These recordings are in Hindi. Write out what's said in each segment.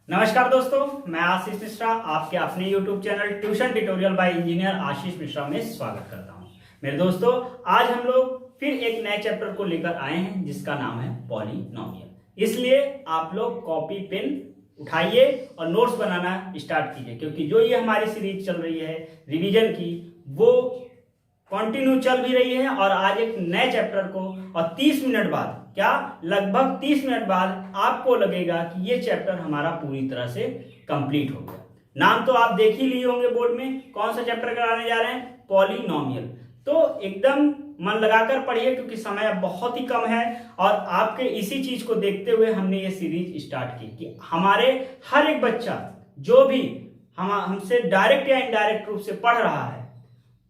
नमस्कार दोस्तों, मैं आशीष मिश्रा आपके अपने YouTube channel tuition tutorial by engineer Ashish Mishra में स्वागत करता हूं। मेरे दोस्तों, आज हम लोग फिर एक नए चैप्टर को लेकर आए हैं जिसका नाम है पॉलिनोमियल। इसलिए आप लोग कॉपी पेन उठाइए और नोट्स बनाना स्टार्ट कीजिए, क्योंकि जो ये हमारी सीरीज चल रही है रिवीजन की, वो कंटिन्यू चल भी रही है और आज एक नए चैप्टर को और 30 मिनट बाद, क्या लगभग 30 मिनट बाद आपको लगेगा कि ये चैप्टर हमारा पूरी तरह से कंप्लीट हो गया। नाम तो आप देख ही लिए होंगे बोर्ड में, कौन सा चैप्टर कराने जा रहे हैं? पॉलिनोमियल। तो एकदम मन लगाकर पढ़िए, क्योंकि समय बहुत ही कम है और आपके इसी चीज को देखते हुए हमने ये सीरीज स्टार्ट की कि हमारे हर एक बच्चा जो भी हमसे डायरेक्ट या इनडायरेक्ट रूप से पढ़ रहा है,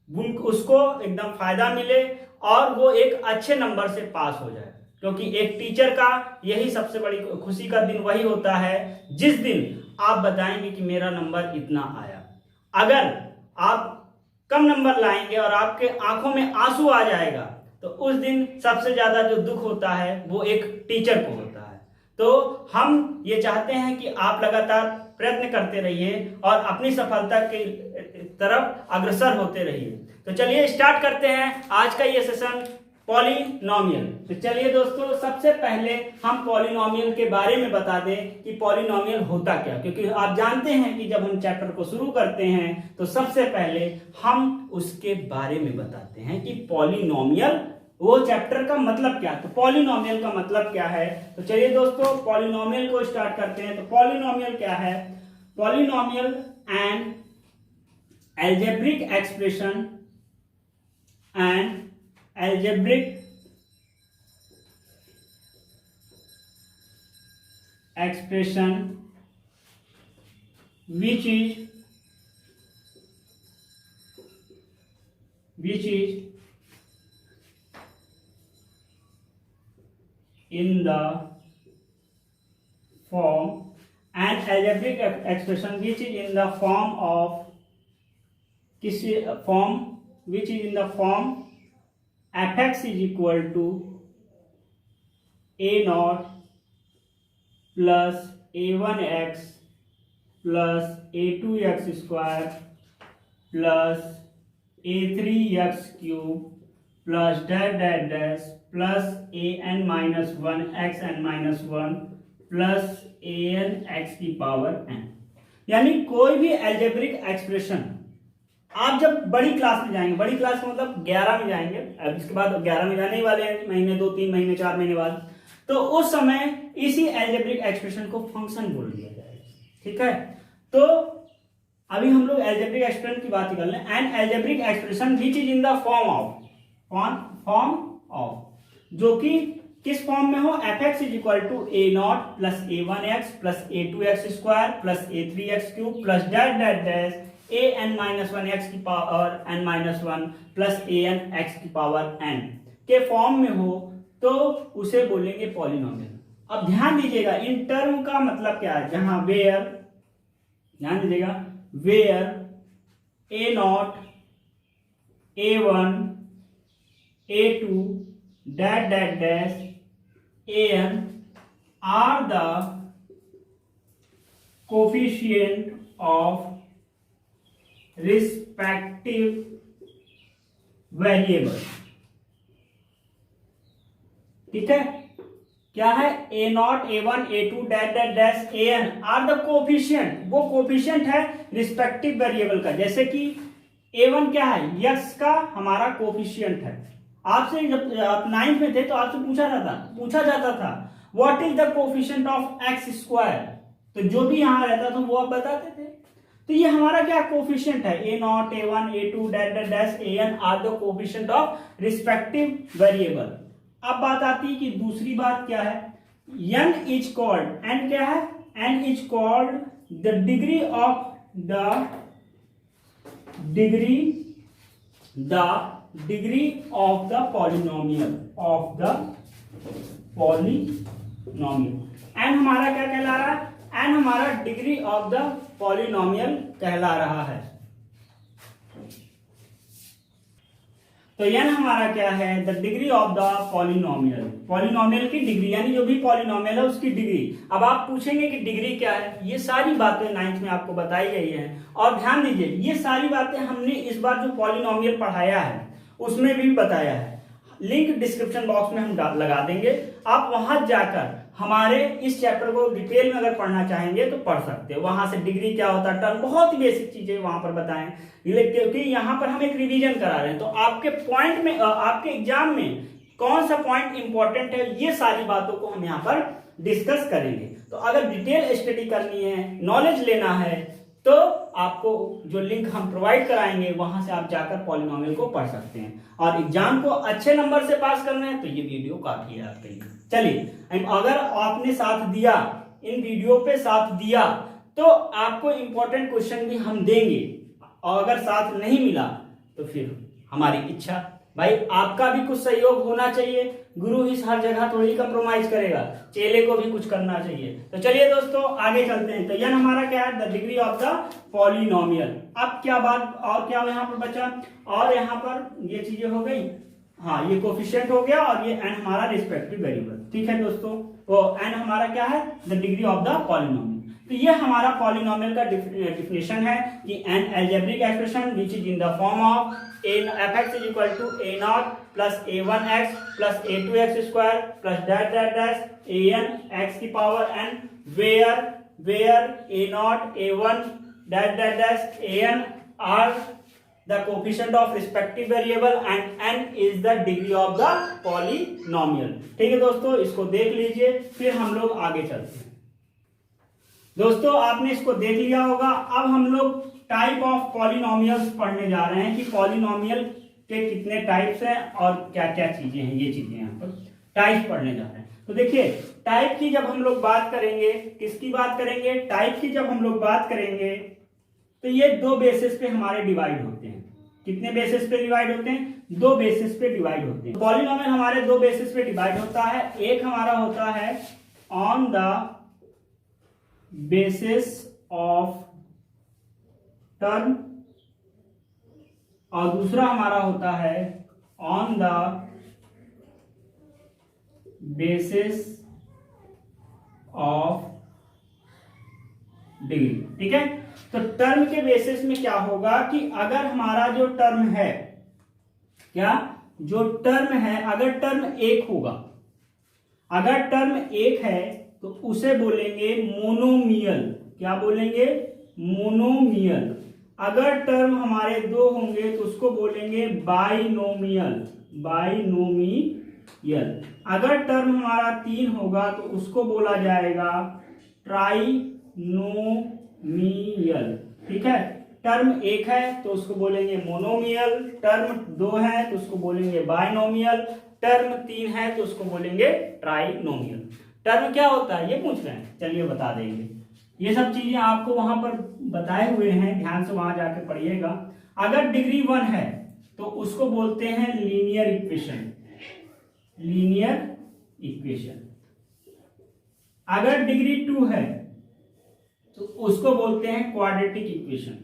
उसको एकदम फायदा मिले और वो एक अच्छे नंबर से पास हो जाए। क्योंकि एक टीचर का यही सबसे बड़ी खुशी का दिन वही होता है जिस दिन आप बताएंगे कि मेरा नंबर इतना आया। अगर आप कम नंबर लाएंगे और आपके आंखों में आंसू आ जाएगा, तो उस दिन सबसे ज्यादा जो दुख होता है वो एक टीचर को होता है। तो हम ये चाहते हैं कि आप लगातार प्रयत्न करते रहिए और अपनी सफलता की तरफ अग्रसर होते रहिए। तो चलिए स्टार्ट करते हैं आज का ये सेशन पॉलिनोमियल। तो चलिए दोस्तों, सबसे पहले हम पॉलिनोमियल के बारे में बता दें कि पॉलिनोमियल होता क्या, क्योंकि आप जानते हैं कि जब हम चैप्टर को शुरू करते हैं तो सबसे पहले हम उसके बारे में बताते हैं कि पॉलिनोमियल, वो चैप्टर का मतलब क्या है। तो पॉलिनोमियल का मतलब क्या है, तो चलिए दोस्तों पॉलिनोमियल को स्टार्ट करते हैं। तो पॉलिनोमियल क्या है? Polynomial and algebraic expression and algebraic expression which is in the form, and algebraic expression which is in the form of which is in the form fx is equal to a naught plus a1x plus a2x square plus a3x cube plus dash plus an minus 1 x n minus 1 plus an x की पावर n। यानी कोई भी एल्जेब्रिक एक्सप्रेशन आप जब बड़ी क्लास में जाएंगे, बड़ी क्लास में मतलब 11 में जाएंगे, अब इसके बाद 11 में जाने ही वाले हैं, महीने 2 3 महीने 4 महीने बाद, तो उस समय इसी एल्जेब्रिक एक्सप्रेशन को फंक्शन बोल दिया जाएगा। ठीक है, तो अभी हम लोग एल्जेब्रिक एक्सप्रेशन की बात कर लें। And algebraic expression which is in the form of जो कि किस फॉर्म में हो? fx is equal to a not plus a1x plus a2x square plus a3x cube plus dash an minus 1x की power n minus 1 plus an x की पावर n के फॉर्म में हो, तो उसे बोलेंगे पॉलिनोमियल। अब ध्यान दीजिएगा, इन टर्म का मतलब क्या है। जहां वेयर, ध्यान दीजिएगा, where a not a1 a2 dash an are the coefficient of respective variable. ठीक है, क्या है? a not a1 a2 dash an are the coefficient, वो कोफिशिएंट है रिस्पेक्टिव वेरिएबल का। जैसे कि a1 क्या है? x का हमारा कोफिशिएंट है। आपसे जब आप 9th में थे तो आपसे पूछा जाता था what is the coefficient of x square, तो जो भी यहां रहता था वो आप बताते थे। तो ये हमारा क्या कोफिशिएंट है? a not a1 a2 dash an are the coefficient of respective variable. अब बात आती है कि दूसरी बात क्या है? n इज कॉल्ड, n क्या है? n is called the degree of the polynomial n हमारा क्या कहला रहा है? n हमारा डिग्री ऑफ द पॉलिनोमियल कहला रहा है। तो n हमारा क्या है, the degree of the polynomial, polynomial की डिग्री, यानी जो भी पॉलिनोमियल है उसकी डिग्री। अब आप पूछेंगे कि डिग्री क्या है, ये सारी बातें 9th में आपको बताई गई है। और ध्यान दीजिए, ये सारी बातें हमने इस बार जो पॉलिनोमियल पढ़ाया है उसमें भी बताया है। लिंक डिस्क्रिप्शन बॉक्स में हम लगा देंगे, आप वहां जाकर हमारे इस चैप्टर को डिटेल में अगर पढ़ना चाहेंगे तो पढ़ सकते हो। वहां से डिग्री क्या होता है, टर्म, बहुत ही बेसिक चीजें वहां पर बताएं, क्योंकि यहाँ पर हम एक रिवीजन करा रहे हैं। तो आपके पॉइंट में, आपके एग्जाम में कौन सा पॉइंट इंपॉर्टेंट है, ये सारी बातों को हम यहाँ पर डिस्कस करेंगे। तो अगर डिटेल स्टडी करनी है, नॉलेज लेना है, तो आपको जो लिंक हम प्रोवाइड कराएंगे वहां से आप जाकर पॉलिनोमियल को पढ़ सकते हैं। और एग्जाम को अच्छे नंबर से पास करना है तो ये वीडियो काफी है आपके लिए। चलिए, अगर आपने साथ दिया, इन वीडियो पे साथ दिया, तो आपको इंपॉर्टेंट क्वेश्चन भी हम देंगे, और अगर साथ नहीं मिला तो फिर हमारी इच्छा, भाई आपका भी कुछ सहयोग होना चाहिए। गुरु ही हर जगह थोड़ी कंप्रोमाइज करेगा, चेले को भी कुछ करना चाहिए। तो चलिए दोस्तों, आगे चलते हैं। तो यह हमारा क्या है, the degree of the polynomial. अब क्या बात और क्या यहाँ पर बचा, और यहाँ पर ये चीजें हो गई, हाँ ये कोफिशिएंट हो गया, और ये एन हमारा रिस्पेक्टिव वेरिएबल। ठीक है दोस्तों, वो एन हमारा क्या है, the degree of the polynomial. तो ये हमारा पॉलिनोमियल का डिफिनेशन है कि an algebraic expression which is in the form of f(x) is equal to a0 plus a1x plus a2x square plus dash dash dash an x की power n, where a0 a1 dash dash dash an are the coefficient of respective variable and n is the degree of the polynomial। ठीक है दोस्तों, इसको देख लीजिए, फिर हम लोग आगे चलते हैं। दोस्तों आपने इसको देख लिया होगा। अब हम लोग टाइप ऑफ पॉलिनोमियल्स पढ़ने जा रहे हैं कि पॉलिनोमियल के कितने टाइप्स हैं और क्या क्या चीजें हैं। ये चीजें यहाँ पर टाइप पढ़ने जा रहे हैं। तो देखिए, टाइप की जब हम लोग बात करेंगे, किसकी बात करेंगे, टाइप की जब हम लोग बात करेंगे, तो ये दो बेसिस पे हमारे डिवाइड होते हैं। कितने बेसिस पे डिवाइड होते हैं, दो बेसिस पे डिवाइड होते हैं। पॉलिनोमियल हमारे दो बेसिस पे डिवाइड होता है। एक हमारा होता है on the basis of term, और दूसरा हमारा होता है on the basis of degree. ठीक है, तो टर्म के बेसिस में क्या होगा कि अगर हमारा जो टर्म है, क्या जो टर्म है, अगर टर्म एक होगा, अगर टर्म एक है तो उसे बोलेंगे मोनोमियल। क्या बोलेंगे, मोनोमियल। अगर टर्म हमारे दो होंगे तो उसको बोलेंगे बाइनोमियल, बाइनोमियल। अगर टर्म हमारा तीन होगा तो उसको बोला जाएगा ट्राइनोमियल। ठीक है, टर्म एक है तो उसको बोलेंगे मोनोमियल, टर्म दो है तो उसको बोलेंगे बाइनोमियल, टर्म तीन है तो उसको बोलेंगे ट्राइनोमियल। टर्म क्या होता है ये पूछ रहे हैं, चलिए बता देंगे। ये सब चीजें आपको वहां पर बताए हुए हैं, ध्यान से वहां जाके पढ़िएगा। अगर डिग्री 1 है तो उसको बोलते हैं लीनियर इक्वेशन, लीनियर इक्वेशन। अगर डिग्री 2 है तो उसको बोलते हैं क्वाड्रेटिक इक्वेशन।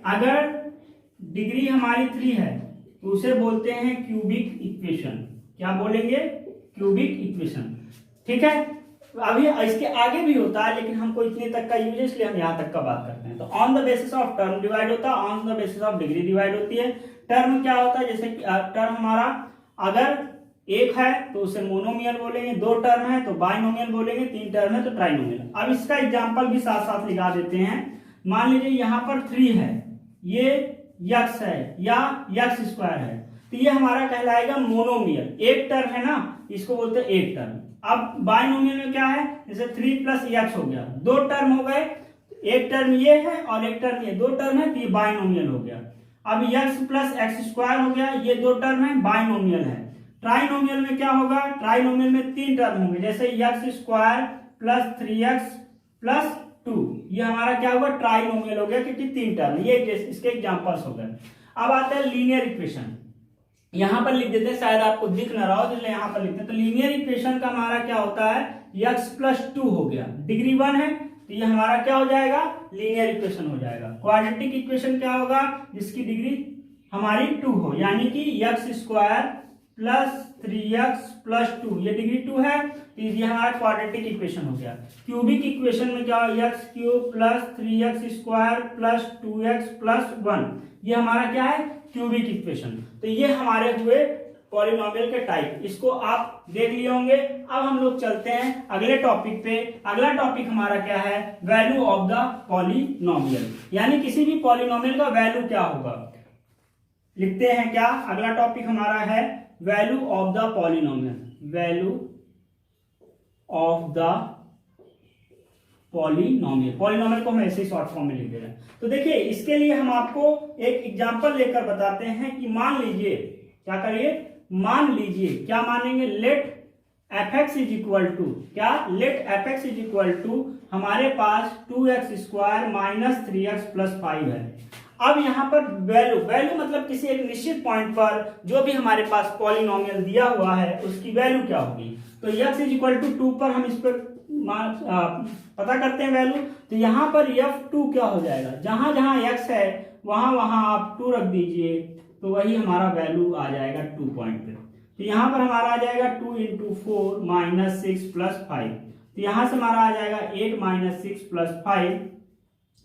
अगर डिग्री हमारी 3 है तो उसे बोलते हैं क्यूबिक इक्वेशन। क्या बोलेंगे, क्यूबिक इक्वेशन। ठीक है, अभी इसके आगे भी होता है लेकिन हमको इतने तक का यूज है इसलिए हम यहाँ तक का बात करते हैं। तो on the basis of term divide होता है, on the basis of degree divide होती है। टर्म क्या होता है, जैसे टर्म हमारा अगर एक है तो उसे मोनोमियल बोलेंगे, दो टर्म है तो बाइनोमियल बोलेंगे, तीन टर्म है तो ट्राइनोमियल। अब इसका एग्जांपल भी साथ साथ लिखा देते हैं। मान लीजिए यहाँ पर 3 है, ये यक्स है या यक्स स्क्वायर है, तो ये हमारा कहलाएगा मोनोमियल। एक टर्म है ना, इसको बोलते हैं एक टर्म। अब बाइनोमियल में क्या है, जैसे 3 प्लस यक्स हो गया, दो टर्म हो गए, एक टर्म ये है और एक टर्म ये, दो टर्म है तो ये बाइनोमियल हो गया। अब यक्स प्लस एक्स स्क्वायर हो गया, ये दो टर्म है, बाइनोमियल है। ट्राइनोमियल में क्या होगा, ट्राइनोमियल में तीन टर्म होंगे, जैसे x square plus 3x plus 2, ये हमारा क्या होगा, ट्राइनोमियल हो गया क्योंकि तीन टर्म। ये इसके एग्जांपल्स हो गए। अब आता है लीनियर इक्वेशन, यहां पर लिख देते हैं, शायद आपको दिख ना रहा हो इसलिए यहां पर लिखते हैं। तो लीनियर इक्वेशन का हमारा क्या होता है, x प्लस 2 हो गया, डिग्री 1 है तो ये हमारा क्या हो जाएगा, लीनियर इक्वेशन हो जाएगा। क्वाड्रेटिक इक्वेशन क्या होगा, जिसकी डिग्री हमारी 2 हो, यानी कि X square plus 3x plus 2, ये डिग्री 2 है, तो ये हमारा क्वाड्रेटिक इक्वेशन हो गया। क्यूबिक इक्वेशन में क्या हो, x cube plus 3x square plus 2x plus 1, ये हमारा क्या है, क्यूबिक इक्वेशन। तो ये हमारे हुए पॉलिनोमियल के टाइप, इसको आप देख लिए होंगे। अब हम लोग चलते हैं अगले टॉपिक पे। अगला टॉपिक हमारा क्या है, वैल्यू ऑफ द पॉलिनोमियल, यानी किसी भी पॉलिनोमियल का वैल्यू क्या होगा। लिखते हैं क्या, अगला टॉपिक हमारा है value of the polynomial, value of the polynomial. Polynomial को हम ऐसे ही शॉर्ट फॉर्म में लिख दे रहे हैं। तो देखिए, इसके लिए हम आपको एक एग्जांपल लेकर बताते हैं कि मान लीजिए, क्या करिए, मान लीजिए, क्या मानेंगे, let f x is equal to, क्या, let f x is equal to, हमारे पास 2x square minus 3x plus 5 है। अब यहाँ पर वैल्यू, वैल्यू मतलब किसी एक निश्चित पॉइंट पर जो भी हमारे पास पॉलिनोमियल दिया हुआ है उसकी वैल्यू क्या होगी। तो x इज इक्वल टू 2 पर हम इस पर पता करते हैं वैल्यू। तो यहाँ पर f2 क्या हो जाएगा, जहां जहां x है वहां वहां आप 2 रख दीजिए, तो वही हमारा वैल्यू आ जाएगा 2 पॉइंट पे। तो यहाँ पर हमारा आ जाएगा 2 इंटू 4 माइनस 6 प्लस 5, तो यहाँ से हमारा आ जाएगा 8 माइनस 6 प्लस 5,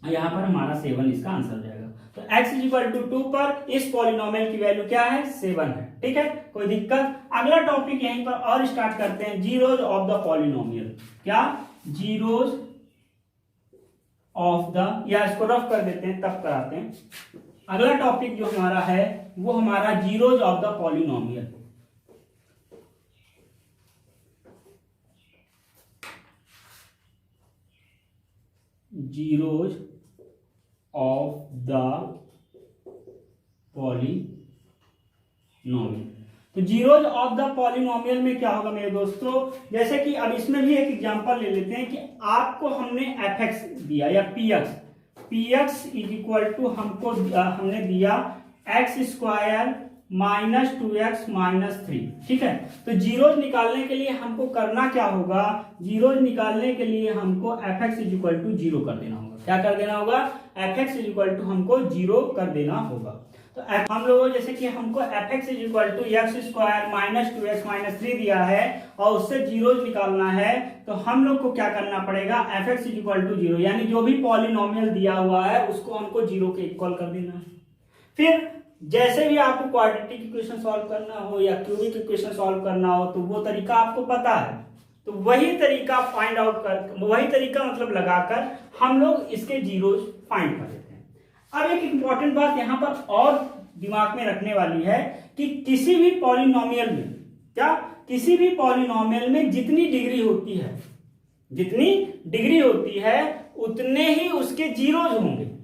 यहाँ पर हमारा 7 इसका आंसर हो जाएगा। तो x इज इक्वल टू 2 पर इस पॉलिनोमियल की वैल्यू क्या है, 7 है। ठीक है, कोई दिक्कत। अगला टॉपिक यहीं पर और स्टार्ट करते हैं, जीरोज ऑफ द पॉलिनोमियल। क्या, जीरोज ऑफ द, या इसको रफ कर देते हैं तब कराते हैं। अगला टॉपिक जो हमारा है वो हमारा zeros of the polynomial. Zeros of the polynomial. तो जीरोज ऑफ द पॉलिनोमियल में क्या होगा मेरे दोस्तों, जैसे कि अब इसमें भी एक एग्जांपल ले लेते हैं कि आपको हमने एफ एक्स दिया या P X is equal to हमने दिया x square minus 2x minus 3। ठीक है, तो जीरोज निकालने के लिए हमको करना क्या होगा, जीरोज निकालने के लिए हमको F x is equal to 0 कर देना होगा। क्या कर देना होगा, F x is equal to हमको 0 कर देना होगा। तो हम लोगों जैसे कि हमको F x is equal to X square minus 2x minus 3 दिया है और उससे जीरोज निकालना है, तो हम लोग को क्या करना पड़ेगा, F x is equal to 0, यानी जो भी पॉलिनोमियल दिया हुआ है उसको हमको 0 के इक्वल कर देना है। फिर जैसे भी आपको क्वाड्रेटिक इक्वेशन सॉल्व करना हो या क्यूबिक इक्वेशन सॉल्व करना हो, तो वो तरीका आपको पता है, तो वही तरीका फाइंड आउट कर, वही तरीका मतलब लगाकर हम लोग इसके जीरोज फाइंड कर देते हैं। अब एक इंपॉर्टेंट बात यहाँ पर और दिमाग में रखने वाली है कि किसी भी पॉलिनोमियल में, क्या, किसी भी पॉलिनोमियल में जितनी डिग्री होती है, जितनी डिग्री होती है उतने ही उसके जीरोज होंगे।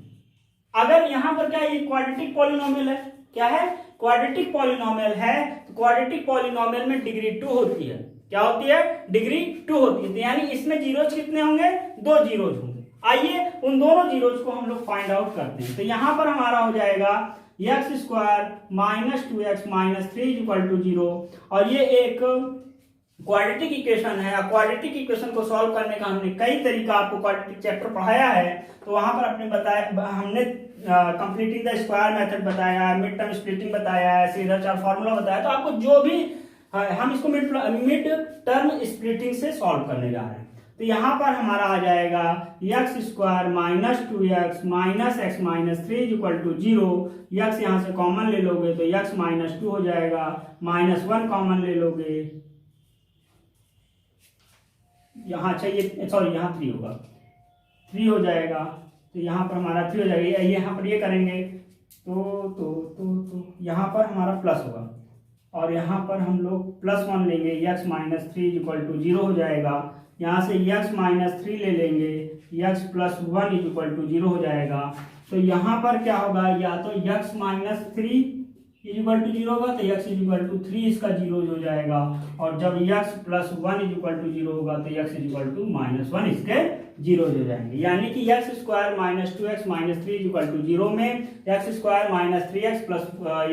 अगर यहां पर क्या, ये क्वाड्रेटिक पॉलिनोमियल है, क्या है, क्वाड्रेटिक पॉलिनोमियल है, तो क्वाड्रेटिक पॉलिनोमियल में डिग्री 2 होती है। क्या होती है, डिग्री 2 होती है, यानी इसमें जीरोज कितने होंगे, 2 जीरोज होंगे। आइए उन दोनों जीरोज को हम लोग फाइंड आउट करते हैं। तो यहां पर हमारा हो जाएगा X square minus 2x minus 3 equal to 0, और ये एक क्वाड्रेटिक इक्वेशन है। क्वाड्रेटिक इक्वेशन को सॉल्व करने का हमने कई तरीका आपको क्वाड्रेटिक चैप्टर पढ़ाया है, तो वहां पर अपने बताया, हमने कंप्लीटिंग द स्क्वायर मेथड बताया, मिड टर्म स्प्लिटिंग बताया है, सीधा चार फॉर्मूला बताया। तो आपको जो भी हम इसको मिड टर्म स्प्लिटिंग से सॉल्व करने जा रहे हैं। तो यहाँ पर हमारा आ जाएगा X square minus 2x minus X minus 3 equal to 0। X यहाँ से कॉमन ले लोगे तो एक्स माइनस 2 हो जाएगा, माइनस 1 कॉमन ले लोगे, यहाँ चाहिए, सॉरी यहाँ 3 होगा, 3 हो जाएगा, तो यहाँ पर हमारा 3 हो जाएगा। यहाँ पर ये करेंगे तो यहाँ पर हमारा प्लस होगा, और यहाँ पर हम लोग प्लस 1 लेंगे, एक्स माइनस 3 इक्वल टू 0 हो जाएगा। यहाँ से एक्स माइनस 3 ले लेंगे, एक्स प्लस 1 इक्वल टू 0 हो जाएगा। तो यहाँ पर क्या होगा, या तो एक्स माइनस 3 इक्वल टू 0 होगा, तो एक्स इक्वल टू 3 इसका 0 हो जाएगा, और जब एक्स प्लस 1 इक्वल टू 0 होगा तो एक्स इक्वल टू माइनस 1 इसके 0 हो जाएंगे। यानी कि X square minus 2x minus 3 equal to 0 में x square minus 3x plus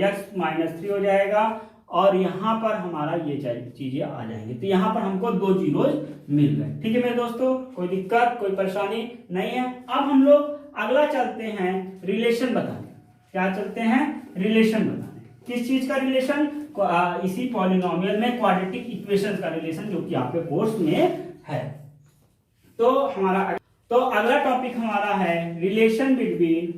X minus 3 हो जाएगा, और यहाँ पर हमारा ये चीजें आ जाएंगे। तो यहाँ पर हमको 2 जीरोज मिल गए। ठीक है मेरे दोस्तों, कोई दिक्कत कोई परेशानी नहीं है। अब हम लोग अगला चलते हैं रिलेशन बताने। क्या चलते हैं? रिलेशन बताने। किस चीज का रिलेशन? इसी पॉलिनोमियल में क्वाड्रेटिक इक्वेशन का रिलेशन, जो कि आपके कोर्स में है। तो अगला टॉपिक हमारा है रिलेशन बिटवीन,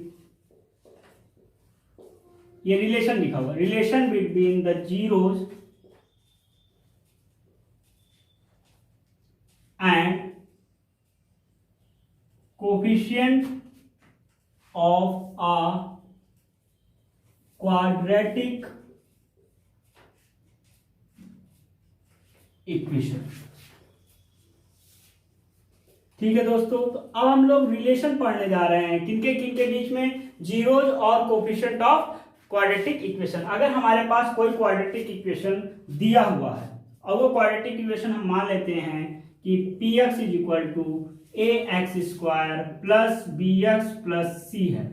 ये रिलेशन लिखा हुआ, relation between the zeros and coefficient of a quadratic equation. ठीक है दोस्तों, तो अब हम लोग रिलेशन पढ़ने जा रहे हैं किनके बीच में? जीरोज और कोफिशिएंट ऑफ क्वाड्रेटिक इक्वेशन। अगर हमारे पास कोई क्वाड्रेटिक इक्वेशन दिया हुआ है और वो क्वाड्रेटिक इक्वेशन हम मान लेते हैं कि px is equal to ax square plus bx plus c है,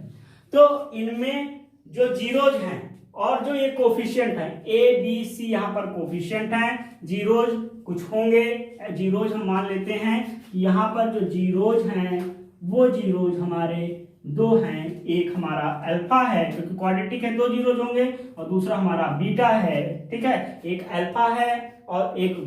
तो इनमें जो जीरोज हैं और जो ये कोफिशिएंट है a b c, यहाँ पर कोफिशिएंट हैं, जीरोज कुछ होंगे। जीरोज हम मान लेते हैं कि यहाँ पर जो जीरोज हैं वो जीरोज हमारे 2 हैं। एक हमारा अल्फा है क्योंकि क्वाड्रेटिक है, 2 जीरोज होंगे, और दूसरा हमारा बीटा है। ठीक है, एक अल्फा है और एक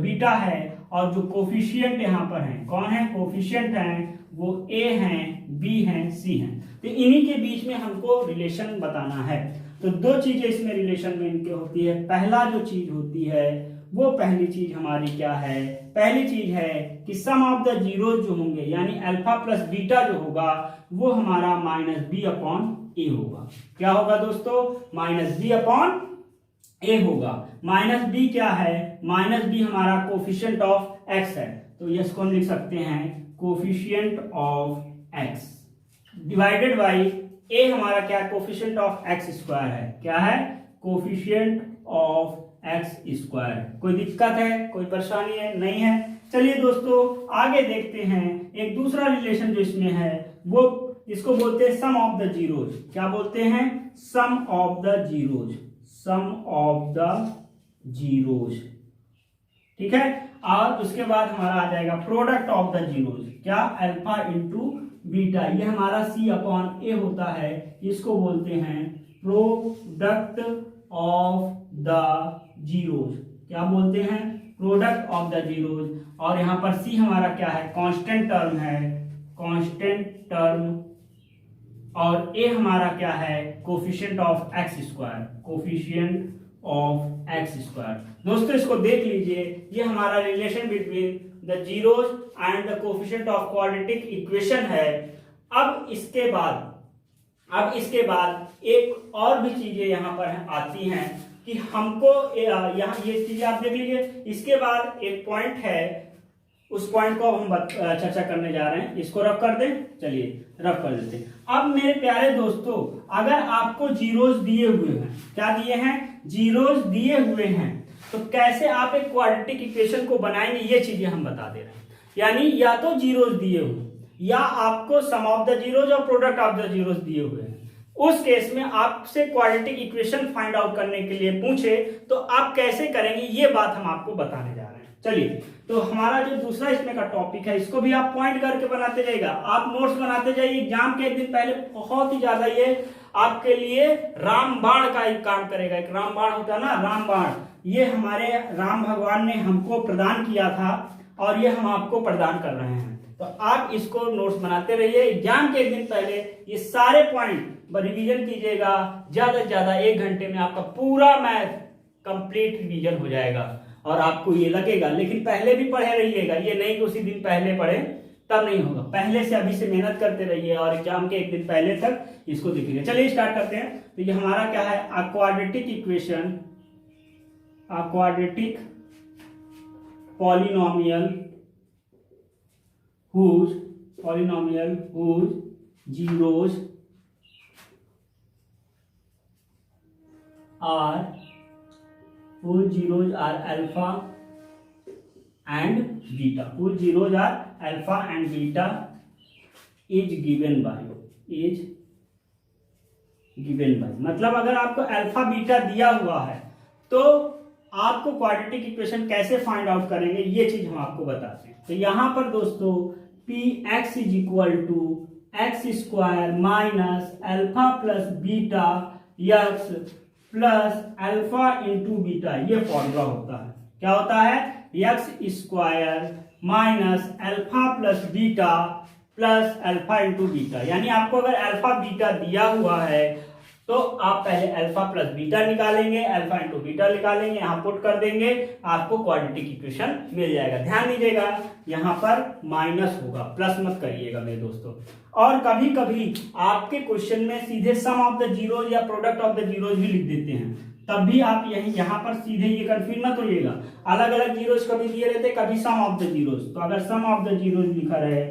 बीटा है, और जो कोफिशिएंट यहाँ पर हैं, कौन है? कोफिशिएंट हैं वो a हैं, b हैं, c हैं। तो इन्हीं के बीच में हमको रिलेशन बताना है। तो 2 चीजें इसमें रिलेशन में इनके होती है। पहला जो चीज होती है वो पहली चीज हमारी क्या है? पहली चीज है कि सम ऑफ द जीरोज जो होंगे, यानी अल्फा प्लस बीटा जो होगा वो हमारा माइनस बी अपॉन ए होगा। क्या होगा दोस्तों? माइनस बी अपॉन ए होगा। माइनस बी क्या है? माइनस बी हमारा कोफिशिएंट ऑफ एक्स है, तो इसको हम लिख सकते हैं coefficient of x divided by a हमारा क्या? कोफिशिएंट ऑफ एक्स स्क्वायर है। क्या है? Coefficient of x square. कोई दिक्कत है कोई परेशानी है? नहीं है। चलिए दोस्तों आगे देखते हैं। एक दूसरा रिलेशन जो इसमें है वो इसको बोलते हैं सम ऑफ द जीरोज। क्या बोलते हैं? Sum of the zeros. Sum of the zeros. ठीक है, और उसके बाद हमारा आ जाएगा प्रोडक्ट ऑफ द जीरोज। क्या? Alpha into beta. ये हमारा c अपॉन ए होता है, इसको बोलते हैं प्रोडक्ट ऑफ द जीरोज। क्या बोलते हैं? Product of the zeros. और यहां पर c हमारा क्या है? कांस्टेंट टर्म है, कांस्टेंट टर्म। और a हमारा क्या है? Coefficient of x square, coefficient of x square. दोस्तों इसको देख लीजिए, ये हमारा relation between the zeros and the coefficient of quadratic equation है। अब इसके बाद एक और भी चीजें यहाँ पर आती हैं कि हमको यहाँ ये चीजें आप देख लीजिए। इसके बाद एक पॉइंट है, उस पॉइंट को हम चर्चा करने जा रहे हैं। इसको रफ कर दें, चलिए रफ कर देते हैं। अब मेरे प्यारे दोस्तों, अगर आपको जीरोज दिए हुए हैं, क्या दिए हैं? जीरोज दिए हुए हैं, तो कैसे आप एक क्वाड्रेटिक इक्वेशन को बनाएंगे ये चीजें हम बता दे रहे हैं। यानी या तो जीरोज दिए हुए या आपको सम ऑफ द जीरोज और प्रोडक्ट ऑफ द जीरोज दिए हुए हैं। उस केस में आपसे क्वाड्रेटिक इक्वेशन फाइंड आउट करने के लिए पूछे तो आप कैसे करेंगे, ये बात हम आपको बताने जा रहे हैं। चलिए, तो हमारा जो दूसरा इसमें का टॉपिक है, इसको भी आप पॉइंट करके बनाते जाइएगा, आप नोट्स बनाते जाइए। एग्जाम के एक दिन पहले बहुत ही ज्यादा ये आपके लिए रामबाण का एक काम करेगा। एक रामबाण होता है ना, रामबाण, ये हमारे राम भगवान ने हमको प्रदान किया था और ये हम आपको प्रदान कर रहे हैं। तो आप इसको नोट्स बनाते रहिए। एग्जाम के एक दिन पहले ये सारे पॉइंट रिवीजन कीजिएगा। ज्यादा से ज्यादा 1 घंटे में आपका पूरा मैथ कंप्लीट रिवीजन हो जाएगा और आपको ये लगेगा। लेकिन पहले भी पढ़े रहिएगा, ये नहीं कि उसी दिन पहले पढ़े तब नहीं होगा। पहले से अभी से मेहनत करते रहिए और एग्जाम के एक दिन पहले तक इसको देखिए। चलिए स्टार्ट करते हैं। तो ये हमारा क्या है? Quadratic equation, quadratic polynomial whose zeros are alpha and beta. Whose zeros are alpha and beta is given by मतलब अगर आपको अल्फा बीटा दिया हुआ है तो आपको क्वाड्रेटिक इक्वेशन कैसे फाइंड आउट करेंगे ये चीज हम आपको बताते हैं। तो यहां पर दोस्तों P X is equal to X square minus alpha plus beta X plus alpha into beta, ये फॉर्मूला होता है। क्या होता है? X square minus alpha plus beta plus alpha into beta. यानी आपको अगर अल्फा बीटा दिया हुआ है तो आप पहले अल्फा प्लस बीटा निकालेंगे, अल्फा इंटू बीटा निकालेंगे, यहां पुट कर देंगे, आपको क्वाड्रेटिक इक्वेशन मिल जाएगा। ध्यान दीजिएगा यहां पर माइनस होगा, प्लस मत करिएगा मेरे दोस्तों। और कभी कभी आपके क्वेश्चन में सीधे सम ऑफ द जीरोज या प्रोडक्ट ऑफ द जीरोज भी लिख देते हैं, तब भी आप यहाँ पर सीधे ये कंफ्यूज मत होइएगा। अलग अलग जीरोज कभी दिए रहते, कभी सम ऑफ द जीरोज। तो अगर सम ऑफ द जीरोज लिखा रहे,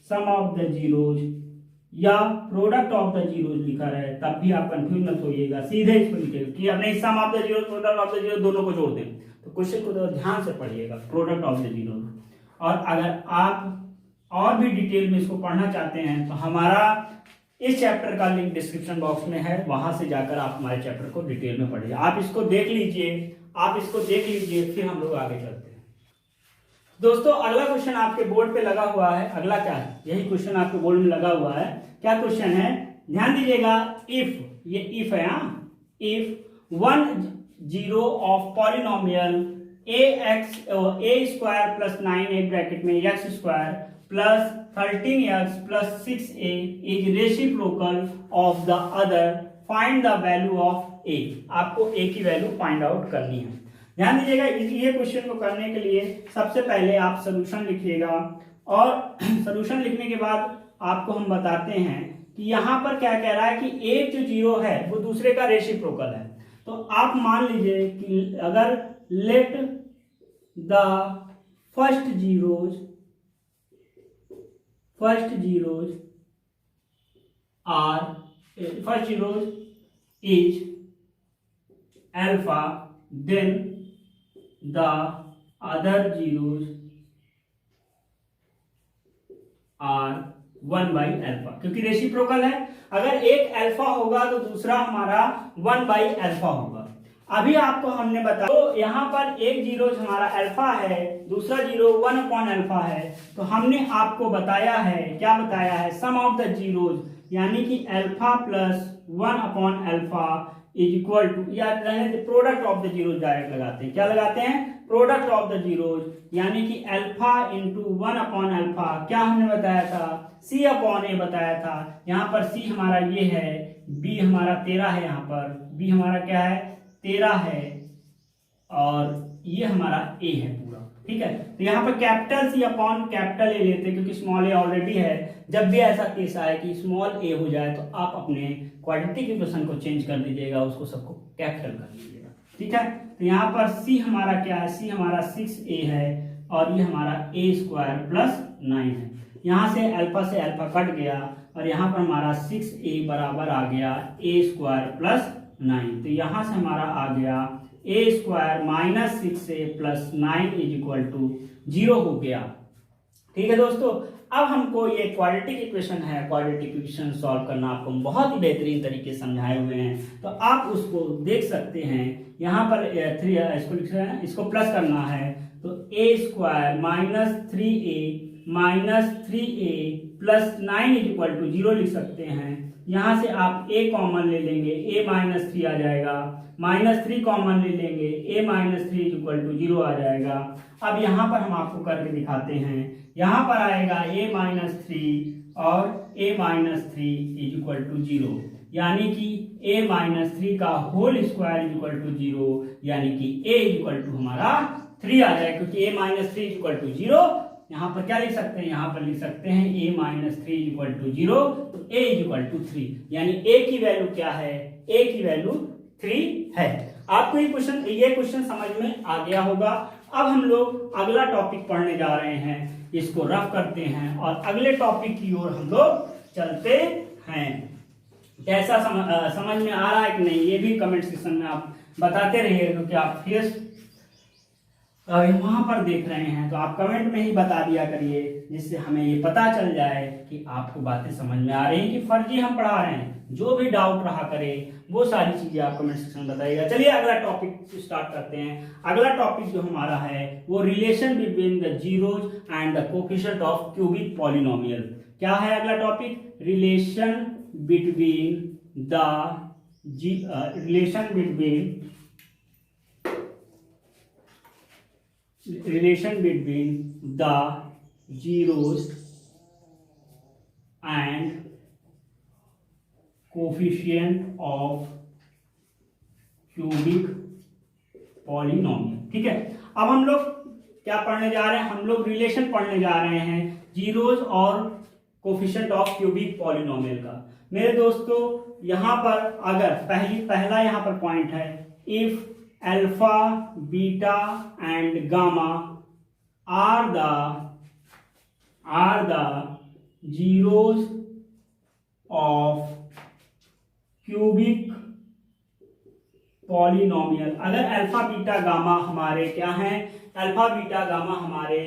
सम ऑफ द जीरोज या प्रोडक्ट ऑफ द जीरोज लिखा रहे, तब भी आप कंफ्यूज मत होइएगा, सीधे इसको लिखिएगा कि अब नहीं sum of the zeros product of the zeros दोनों को जोड़ दें। तो क्वेश्चन को तो ध्यान से पढ़िएगा, प्रोडक्ट ऑफ द जीरोज। और अगर आप और भी डिटेल में इसको पढ़ना चाहते हैं तो हमारा इस चैप्टर का लिंक डिस्क्रिप्शन बॉक्स में है, वहां से जाकर आप हमारे चैप्टर को डिटेल में पढ़िए। आप इसको देख लीजिए, फिर हम लोग आगे चलते हैं। दोस्तों अगला क्वेश्चन आपके बोर्ड पे लगा हुआ है। अगला क्या है? यही क्वेश्चन आपके बोर्ड में लगा हुआ है। क्या क्वेश्चन है? ध्यान दीजिएगा। इफ, ये इफ है, if 1 0 of polynomial a square plus 9a bracket में x square plus 13x plus 6a is reciprocal of the other, find the value of a। आपको a की वैल्यू फाइंड आउट करनी है। ध्यान दीजिएगा, ये क्वेश्चन को करने के लिए सबसे पहले आप सॉल्यूशन लिखिएगा, और सॉल्यूशन लिखने के बाद आपको हम बताते हैं कि यहां पर क्या कह रहा है कि एक जो जीरो है वो दूसरे का रेसिप्रोकल है। तो आप मान लीजिए कि अगर let the first zeros is alpha, then the other zeros are 1 by alpha, क्योंकि रेसिप्रोकल है। अगर एक अल्फा होगा तो दूसरा हमारा 1 बाई अल्फा होगा। अभी आपको हमने बताया, तो यहाँ पर एक जीरो हमारा अल्फा है, दूसरा जीरो 1 अपॉन अल्फा है। तो हमने आपको बताया है, क्या बताया है? सम ऑफ द जीरोज, यानी कि alpha plus 1 upon alpha is equal to, या product of the zeros direct लगाते हैं। क्या लगाते हैं? प्रोडक्ट ऑफ द जीरोज, यानी कि अल्फा इंटू 1 अपॉन अल्फा। क्या हमने बताया था? सी अपॉन ए बताया था। यहाँ पर सी हमारा ये है, बी हमारा 13 है, यहाँ पर बी हमारा क्या है? 13 है, और ये हमारा ए है पूरा। ठीक है, तो यहाँ पर capital C upon capital A लेते हैं, क्योंकि स्मॉल ए ऑलरेडी है। जब भी ऐसा केस आए कि स्मॉल ए हो जाए तो आप अपने क्वाड्रेटिक इक्वेशन को चेंज कर दीजिएगा, उसको सबको कैपिटल कर दीजिएगा। ठीक है, तो यहाँ पर सी हमारा क्या है? सी हमारा 6a है, और ये हमारा a स्क्वायर प्लस 9 है। यहाँ से अल्फा कट गया, और यहाँ पर हमारा 6a बराबर आ गया a स्क्वायर प्लस 9। तो यहाँ से हमारा आ गया a square minus 6a plus 9 is equal to 0 हो गया। ठीक है दोस्तों, अब हमको ये क्वाड्रेटिक इक्वेशन है, क्वाड्रेटिक इक्वेशन सॉल्व करना आपको बहुत ही बेहतरीन तरीके से समझाए हुए हैं, तो आप उसको देख सकते हैं। यहाँ पर 3 इसको प्लस करना है, तो a square minus 3a plus 9 is equal to 0 लिख सकते हैं। यहाँ से आप a कॉमन ले लेंगे, a माइनस 3 आ जाएगा, माइनस 3 कॉमन ले लेंगे, a minus 3 is equal to 0 आ जाएगा। अब यहाँ पर हम आपको करके दिखाते हैं। यहाँ पर आएगा a माइनस 3 और a minus 3 is equal to 0, यानी कि a माइनस 3 का whole square is equal to 0, यानी कि a इज इक्वल टू हमारा 3 आ जाएगा, क्योंकि a minus 3 is equal to 0। यहाँ पर क्या लिख सकते हैं? यहाँ पर लिख सकते हैं a minus 3 is equal to 0, तो a इज इक्वल टू 3, यानी a की वैल्यू क्या है? a की वैल्यू 3 है। आपको ये क्वेश्चन समझ में आ गया होगा। अब हम लोग अगला टॉपिक पढ़ने जा रहे हैं, इसको रफ करते हैं और अगले टॉपिक की ओर हम लोग चलते हैं। कैसा समझ में आ रहा है कि नहीं, ये भी कमेंट सेक्शन में आप बताते रहिए, क्योंकि आप फेस वहां पर देख रहे हैं तो आप कमेंट में ही बता दिया करिए, जिससे हमें ये पता चल जाए कि आपको बातें समझ में आ रही हैं कि फर्जी हम पढ़ा रहे हैं। जो भी डाउट रहा करे वो सारी चीजें आप कमेंट सेक्शन में बताइएगा। चलिए अगला टॉपिक स्टार्ट करते हैं। अगला टॉपिक जो हमारा है वो relation between the zeros and the coefficient of cubic polynomial. क्या है अगला topic? Relation between the relation between the zeros and coefficient of cubic polynomial। ठीक है, अब हम लोग क्या पढ़ने जा रहे हैं? हम लोग रिलेशन पढ़ने जा रहे हैं जीरोज और कोफिशिएंट ऑफ क्यूबिक पॉलिनोमियल का। मेरे दोस्तों यहां पर अगर पहला यहां पर पॉइंट है, if alpha beta and gamma are the zeros of cubic polynomial. अगर अल्फा बीटा गामा हमारे क्या हैं? अल्फा बीटा गामा हमारे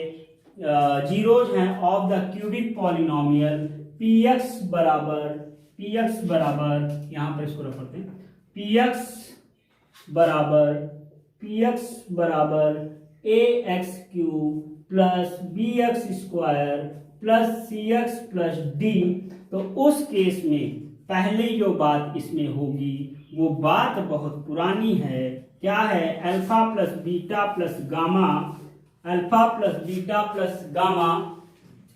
जीरोज हैं of the cubic polynomial. px बराबर यहां पर इसको रख करते हैं, px बराबर ax cube plus bx square plus cx plus d। तो उस केस में पहले जो बात इसमें होगी वो बात बहुत पुरानी है। क्या है? Alpha plus beta plus gamma, alpha plus beta plus gamma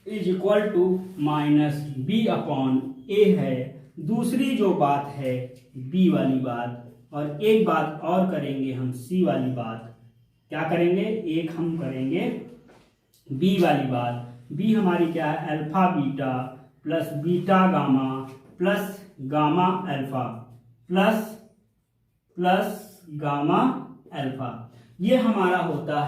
is equal to minus b upon a है। दूसरी जो बात है बी वाली बात, और एक बात और करेंगे हम सी वाली बात। क्या करेंगे? एक हम करेंगे बी वाली बात। बी हमारी क्या है? Alpha beta plus beta gamma plus gamma alpha plus gamma alpha. ये हमारा होता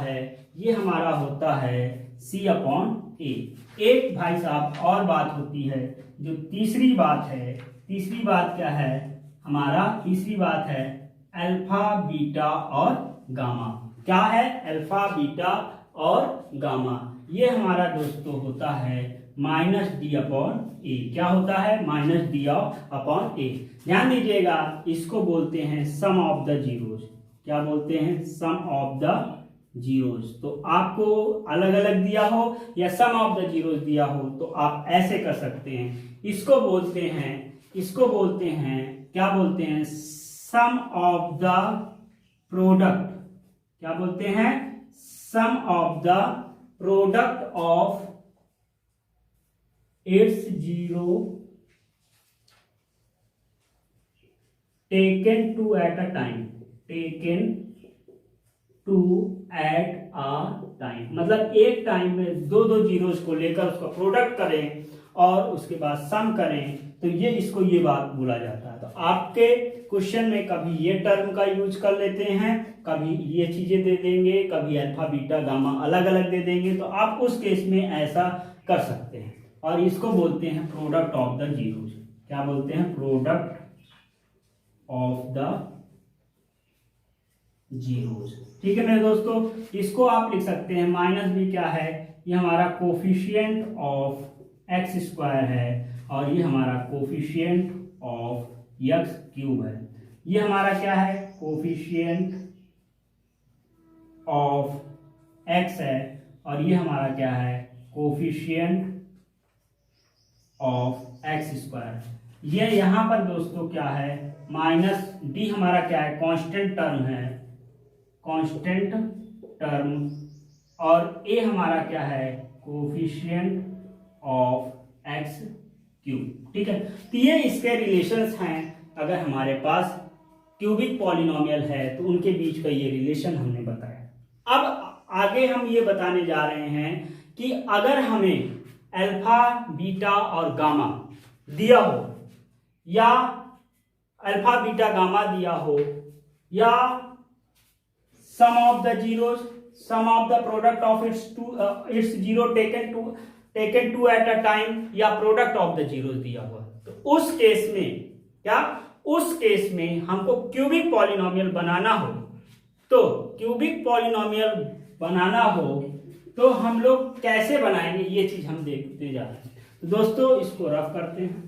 है सी अपॉन ए। एक भाई साहब और बात होती है जो तीसरी बात है। तीसरी बात क्या है हमारा? तीसरी बात है अल्फा बीटा और गामा। क्या है? अल्फा बीटा और गामा। ये हमारा दोस्तों होता है माइनस डी अपॉन ए। क्या होता है? माइनस डी अपॉन ए। ध्यान दीजिएगा, इसको बोलते हैं सम ऑफ द जीरोज। क्या बोलते हैं? Sum of the zeros. तो आपको अलग अलग दिया हो या सम ऑफ द जीरोज दिया हो तो आप ऐसे कर सकते हैं। इसको बोलते हैं क्या बोलते हैं? Sum of the product. क्या बोलते हैं? Sum of the product of its zero taken two at a time. मतलब एक टाइम में दो जीरोस को लेकर उसका प्रोडक्ट करें और उसके बाद सम करें, तो ये बात बोला जाता है। तो आपके क्वेश्चन में कभी ये टर्म का यूज कर लेते हैं, कभी ये चीजें दे देंगे, कभी अल्फा बीटा गामा अलग अलग दे देंगे। तो आप उस केस में ऐसा कर सकते हैं और इसको बोलते हैं प्रोडक्ट ऑफ द जीरोस। क्या बोलते हैं? Product of the zeros. ठीक है मेरे दोस्तों, इसको आप लिख सकते हैं माइनस बी। क्या है? ये हमारा कोफिशिएंट ऑफ एक्स स्क्वायर है और ये हमारा कोफिशिएंट ऑफ एक्स क्यूब है। ये हमारा क्या है? कोफिशिएंट ऑफ एक्स है और ये हमारा क्या है? Coefficient of x square. ये यहां पर दोस्तों क्या है? माइनस डी हमारा क्या है? कांस्टेंट टर्म है, कांस्टेंट टर्म। और ए हमारा क्या है? Coefficient of x cube. ठीक है, तो ये इसके रिलेशंस हैं। अगर हमारे पास क्यूबिक पॉलिनोमियल है तो उनके बीच का ये रिलेशन हमने बताया। अब आगे हम ये बताने जा रहे हैं कि अगर हमें अल्फा बीटा और गामा दिया हो, या अल्फा बीटा गामा दिया हो, या sum of the zeros, sum of the product of its zero taken two at a time, या प्रोडक्ट ऑफ द जीरोस दिया हुआ, तो उस केस में क्या? उस केस में हमको क्यूबिक पॉलिनोमियल बनाना हो तो क्यूबिक पॉलिनोमियल बनाना हो तो हम लोग कैसे बनाएंगे, ये चीज हम देखते जा रहे हैं। तो दोस्तों इसको रफ करते हैं।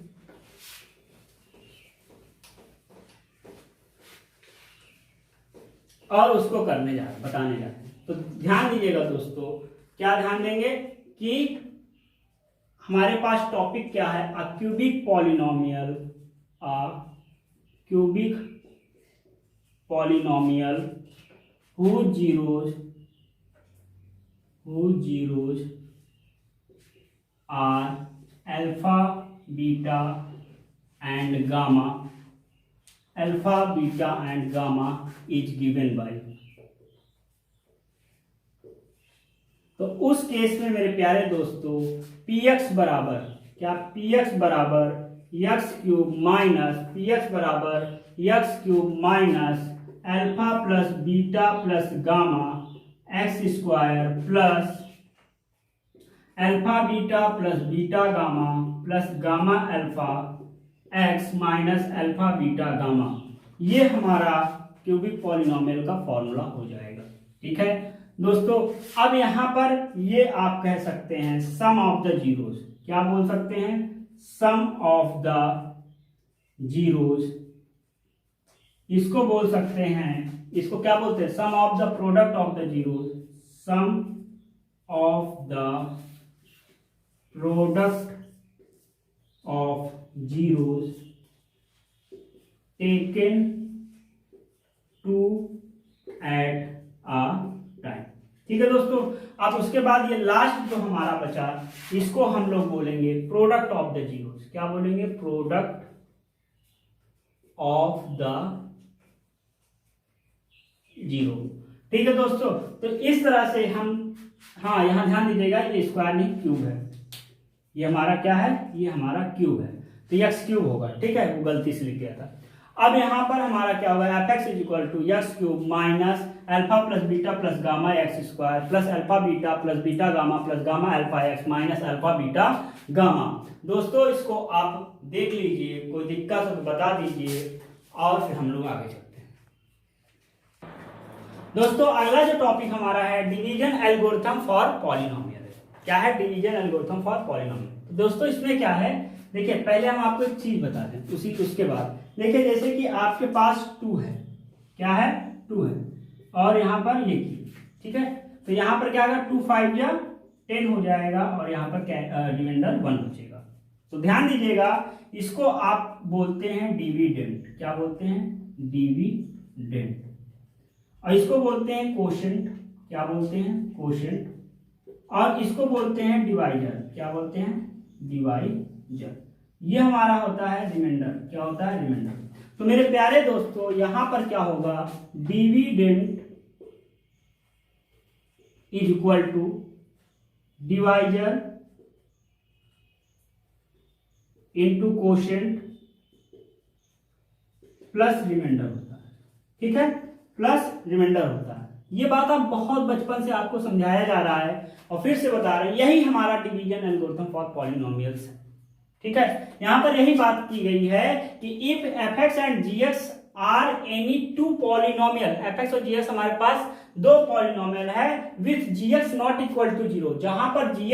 और उसको करने जा रहे हैं, बताने जा रहे हैं। तो ध्यान दीजिएगा दोस्तों, क्या ध्यान देंगे कि हमारे पास टॉपिक क्या है, a cubic polynomial, a cubic polynomial whose zeros are alpha, beta and gamma. Alpha, beta and gamma is given by। तो उस केस में मेरे प्यारे दोस्तों px बराबर क्या, px बराबर x cube minus alpha plus beta plus gamma x square plus alpha beta plus beta gamma plus gamma alpha x minus alpha beta gamma, ये हमारा क्यूबिक पॉलिनोमियल का फॉर्मूला हो जाएगा। ठीक है दोस्तों, अब यहां पर ये आप कह सकते हैं सम ऑफ द जीरोस, क्या बोल सकते हैं, सम ऑफ द जीरोस, इसको बोल सकते हैं, इसको क्या बोलते हैं, sum of the product of the zeros, sum of the product of zeros taken two at a time. ठीक है दोस्तों, अब उसके बाद ये लास्ट जो हमारा बचा, इसको हम लोग बोलेंगे प्रोडक्ट ऑफ द जीरोस, क्या बोलेंगे, प्रोडक्ट ऑफ द जीरो। ठीक है दोस्तों, तो इस तरह से हम, हाँ यहां ध्यान दीजिएगा ये स्क्वायर नहीं क्यूब है, ये हमारा क्या है, ये हमारा क्यूब है, तो एक्स क्यूब होगा। ठीक है, वो गलती से लिख गया था। अब यहां पर हमारा क्या होगा, F x is equal to x cube minus alpha plus beta plus gamma x square plus alpha beta plus beta gamma plus gamma alpha x minus alpha beta gamma. दोस्तों इसको आप देख लीजिए, कोई दिक्कत हो तो बता दीजिए और फिर हम लोग आगे चलते हैं। दोस्तों अगला जो टॉपिक हमारा है डिवीजन एल्गोरिथम फॉर पॉलिनोमियल। क्या है डिवीजन एल्गोरिथम फॉर पॉलिनोमियल? तो दोस्तों इसमें क्या है, देखिए पहले हम आपको एक चीज बता दें, उसके बाद देखिए जैसे कि आपके पास 2 है, क्या है 2 है, और यहाँ पर ये की, ठीक है, तो यहाँ पर क्या होगा 2 5 या 10 हो जाएगा और यहाँ पर रिमाइंडर 1 बचेगा। तो ध्यान दीजिएगा, इसको आप बोलते हैं डिविडेंड, क्या बोलते हैं, डिविडेंड, और इसको बोलते हैं कोशेंट, क्या बोलते हैं, कोशेंट, और इसको बोलते हैं डिवाइजर, क्या बोलते हैं, डिवाइजर। ये हमारा होता है रिमाइंडर, क्या होता है, रिमाइंडर। तो मेरे प्यारे दोस्तों यहां पर क्या होगा, dividend is equal to divisor into quotient plus remainder होता है। ठीक है, प्लस रिमाइंडर होता है। ये बात आप बहुत बचपन से आपको समझाया जा रहा है और फिर से बता रहे हैं, यही हमारा डिवीजन एल्गोरिथम फॉर पॉलिनोमियल्स है। ठीक है, यहां पर यही बात की गई है कि if f x and g x are any 2 polynomial, f x और जी एक्स हमारे पास 2 पॉलिनोमियल है with g x not equal to 0, जहां पर जी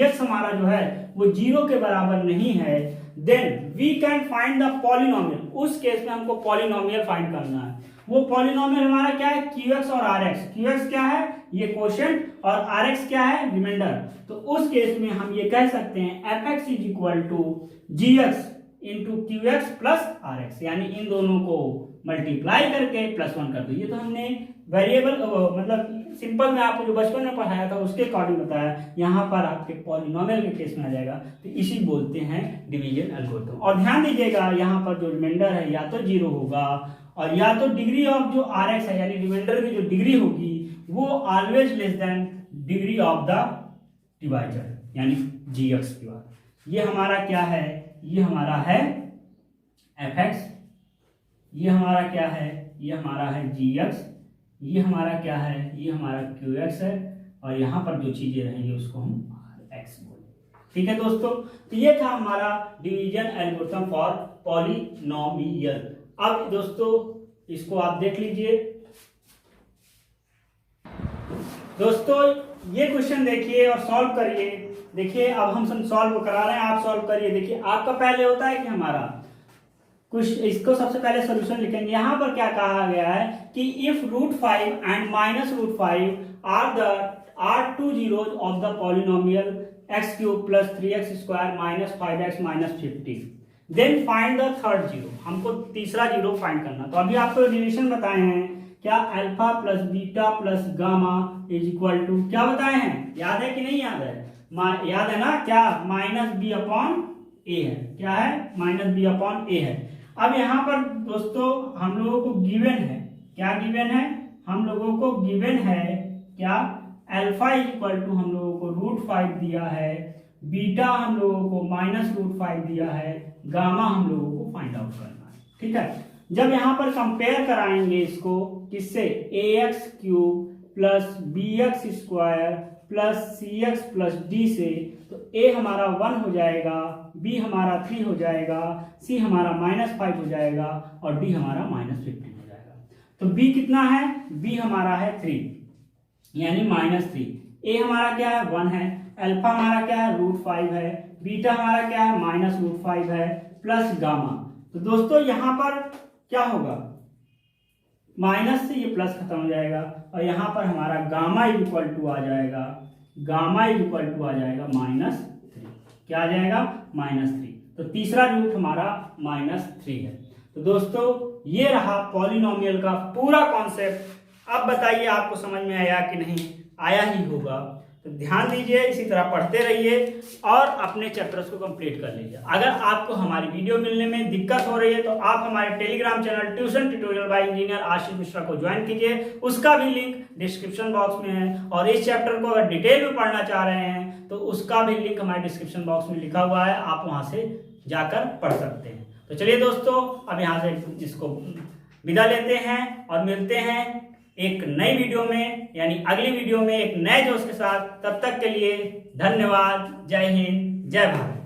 एक्स हमारा जो है वो 0 के बराबर नहीं है, then we can find the polynomial. उस केस में हमको पॉलिनोमियल फाइंड करना है। वो पॉलिनोमियल हमारा क्या है, क्यू और आर एक्स। क्यू क्या है, ये कोशेंट, और आर एक्स क्या है, रिमाइंडर। तो उस केस में हम ये कह सकते हैं f x is equal to g x into q x plus r x, यानी इन दोनों को मल्टीप्लाई करके +1 कर दो। ये तो हमने वेरिएबल मतलब सिंपल में आपको जो बचपन में पढ़ाया था उसके अकॉर्डिंग बताया, यहाँ पर आपके पॉलिनोमियल के केस में आ जाएगा, तो इसी बोलते हैं डिवीजन एल्गोरिथम। और ध्यान दीजिएगा यहाँ पर जो रिमाइंडर है या तो 0 होगा और या तो डिग्री ऑफ जो आर एक्स है यानी रिमाइंडर की जो डिग्री होगी वो always less than degree of the divisor यानी जी एक्स की बात। ये हमारा क्या है, ये हमारा है एफ एक्स, ये हमारा क्या है, ये हमारा है जी एक्स, ये हमारा क्या है, ये हमारा क्यू एक्स है, और यहाँ पर जो चीजें रहेंगी उसको हम आर एक्स बोलेंगे। ठीक है दोस्तों, तो ये था हमारा डिवीजन एल्गोरिथम फॉर पॉलिनोमियल। अब दोस्तों इसको आप देख लीजिए, दोस्तों ये क्वेश्चन देखिए और सॉल्व करिए। देखिए अब हम सॉल्व करा रहे हैं, आप सॉल्व करिए। देखिए आपका पहले होता है कि हमारा कुछ, इसको सबसे पहले सोल्यूशन लिखेंगे। यहां पर क्या कहा गया है कि if √5 and -√5 are two zeros of the polynomial x³ + 3x² - 5x - 50, then find the third zero. हमको तीसरा जीरो फाइंड करना। तो अभी आपको रिलेशन बताए हैं क्या, alpha plus beta plus gamma is equal to क्या बताए हैं, याद है कि नहीं याद है? याद है ना, क्या -b/a है। क्या है? -b/a है। अब यहां पर दोस्तों हम लोगों को गिवन है, क्या गिवन है? हम लोगों को गिवन है क्या, अल्फा इज इक्वल टू हम लोगों को √5 दिया है, बीटा हम लोगों को -√5 दिया है, गामा हम लोगों को फाइंड आउट करना है। ठीक है, जब यहां पर कंपेयर कराएंगे इसको किससे, ax³ + bx² + cx + d से, तो a हमारा 1 हो जाएगा, b हमारा 3 हो जाएगा, c हमारा -5 हो जाएगा और d हमारा -15 हो जाएगा। तो b कितना है? b हमारा है 3 यानी -3। a हमारा क्या है? 1 है। अल्फा हमारा क्या है? √5 है। बीटा हमारा क्या है? -√5 है, प्लस गामा। तो दोस्तों यहां पर क्या होगा, माइनस से ये प्लस खत्म हो जाएगा और यहां पर हमारा गामा इज इक्वल टू आ जाएगा, गामा इज इक्वल टू आ जाएगा -3। क्या आ जाएगा? -3। तो तीसरा रूट हमारा -3 है। तो दोस्तों ये रहा पॉलिनोमियल का पूरा कॉन्सेप्ट। अब बताइए आपको समझ में आया कि नहीं? आया ही होगा। तो ध्यान दीजिए, इसी तरह पढ़ते रहिए और अपने चैप्टर्स को कंप्लीट कर लीजिए। अगर आपको हमारी वीडियो मिलने में दिक्कत हो रही है तो आप हमारे Telegram channel tuition tutorial by engineer Ashish Mishra को ज्वाइन कीजिए, उसका भी लिंक डिस्क्रिप्शन बॉक्स में है। और इस चैप्टर को अगर डिटेल में पढ़ना चाह रहे हैं तो उसका भी लिंक हमारे डिस्क्रिप्शन बॉक्स में लिखा हुआ है, आप वहां से जाकर पढ़ सकते हैं। तो चलिए दोस्तों, अब यहाँ से इसको विदा लेते हैं और मिलते हैं एक नई वीडियो में, यानी अगली वीडियो में एक नए जोश के साथ। तब तक के लिए धन्यवाद। जय हिंद, जय भारत।